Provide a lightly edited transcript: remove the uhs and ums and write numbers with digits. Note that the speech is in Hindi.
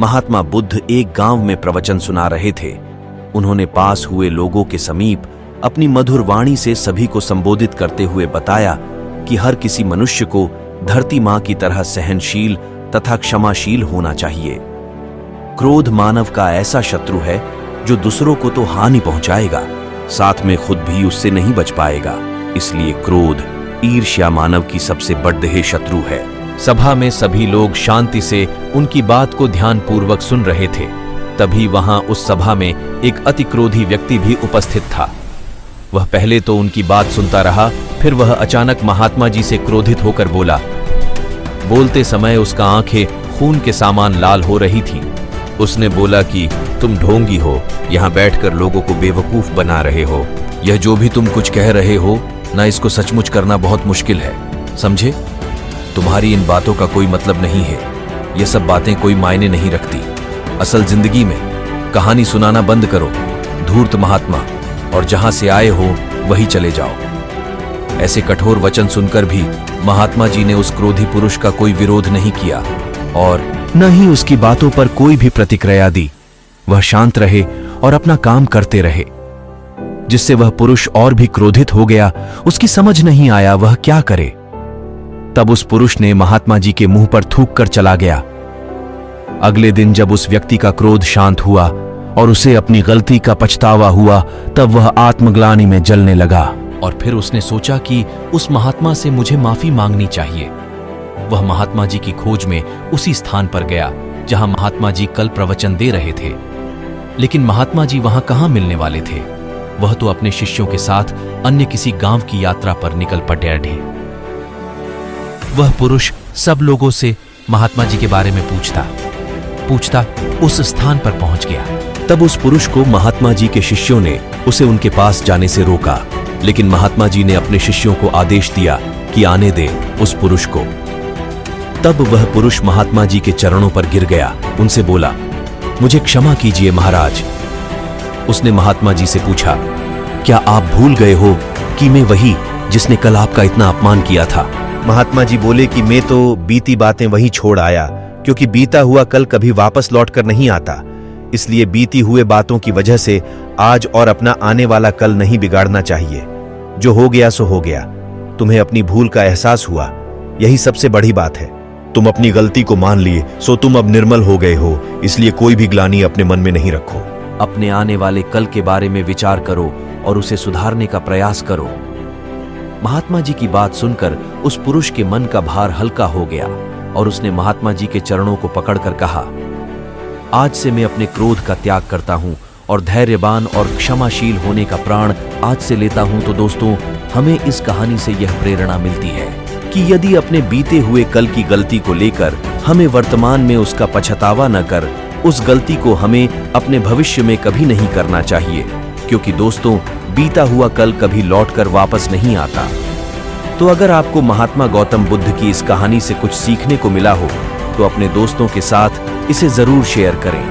महात्मा बुद्ध एक गांव में प्रवचन सुना रहे थे। उन्होंने पास हुए लोगों के समीप अपनी मधुर वाणी से सभी को संबोधित करते हुए बताया कि हर किसी मनुष्य को धरती मां की तरह सहनशील तथा क्षमाशील होना चाहिए। क्रोध मानव का ऐसा शत्रु है जो दूसरों को तो हानि पहुंचाएगा, साथ में खुद भी उससे नहीं बच पाएगा। इसलिए क्रोध, ईर्ष्या मानव की सबसे बड़े शत्रु है। सभा में सभी लोग शांति से उनकी बात को ध्यानपूर्वक सुन रहे थे। तभी वहां उस सभा में एक अति क्रोधी व्यक्ति भी उपस्थित था। वह पहले तो उनकी बात सुनता रहा, फिर वह अचानक महात्मा जी से क्रोधित होकर बोला। बोलते समय उसका आंखें खून के समान लाल हो रही थी। उसने बोला कि तुम ढोंगी हो, यहां बैठकर लोगों को बेवकूफ बना रहे हो। यह जो भी तुम कुछ कह रहे हो ना, इसको सचमुच करना बहुत मुश्किल है, समझे? तुम्हारी इन बातों का कोई मतलब नहीं है। ये सब बातें कोई मायने नहीं रखती। असल जिंदगी में कहानी सुनाना बंद करो, धूर्त महात्मा, और जहां से आए हो वहीं चले जाओ। ऐसे कठोर वचन सुनकर भी महात्मा जी ने उस क्रोधी पुरुष का कोई विरोध नहीं किया और न ही उसकी बातों पर कोई भी प्रतिक्रिया दी। वह शांत रहे और अपना काम करते रहे, जिससे वह पुरुष और भी क्रोधित हो गया। उसकी समझ नहीं आया वह क्या करे। तब उस पुरुष ने महात्मा जी के मुंह पर थूक कर चला गया। अगले दिन जब उस व्यक्ति का क्रोध शांत हुआ और उसे अपनी गलती का पछतावा हुआ, तब वह आत्मग्लानि में जलने लगा और फिर उसने सोचा कि उस महात्मा से मुझे माफी मांगनी चाहिए। वह महात्मा जी की खोज में उसी स्थान पर गया जहां महात्मा जी कल प्रवचन दे रहे थे। लेकिन महात्मा जी वहां कहां मिलने वाले थे? वह तो अपने शिष्यों के साथ अन्य किसी गांव की यात्रा पर निकल पड़े थे। वह पुरुष सब लोगों से महात्मा जी के बारे में पूछता उस स्थान पर पहुंच गया। तब उस पुरुष को महात्मा जी के शिष्यों ने उसे उनके पास जाने से रोका, लेकिन महात्मा जी ने अपने शिष्यों को आदेश दिया कि आने दे उस पुरुष को। तब वह पुरुष महात्मा जी के चरणों पर गिर गया। उनसे बोला, मुझे क्षमा कीजिए महाराज। उसने महात्मा जी से पूछा, क्या आप भूल गए हो कि मैं वही जिसने कल आपका इतना अपमान किया था? महात्मा जी बोले कि मैं तो बीती बातें वहीं छोड़ आया, क्योंकि बीता हुआ कल कभी वापस लौट कर नहीं आता। इसलिए बीती हुए बातों की वजह से आज और अपना आने वाला कल नहीं बिगाड़ना चाहिए। जो हो गया सो हो गया। तुम्हें अपनी भूल का एहसास हुआ, यही सबसे बड़ी बात है। तुम अपनी गलती को मान लिए, सो तुम अब निर्मल हो गए हो। इसलिए कोई भी ग्लानि अपने मन में नहीं रखो। अपने आने वाले कल के बारे में विचार करो और उसे सुधारने का प्रयास करो। महात्मा जी की बात सुनकर उस पुरुष के मन का भार हल्का हो गया और उसने महात्मा जी के चरणों को पकड़कर कहा, आज से मैं अपने क्रोध का त्याग करता हूं और धैर्यवान और क्षमाशील होने का प्राण आज से लेता हूं। तो दोस्तों, हमें इस कहानी से यह प्रेरणा मिलती है कि यदि अपने बीते हुए कल की गलती को लेकर हमें वर्तमान में उसका पछतावा न कर, उस गलती को हमें अपने भविष्य में कभी नहीं करना चाहिए, क्योंकि दोस्तों, बीता हुआ कल कभी लौटकर वापस नहीं आता। तो अगर आपको महात्मा गौतम बुद्ध की इस कहानी से कुछ सीखने को मिला हो तो अपने दोस्तों के साथ इसे जरूर शेयर करें।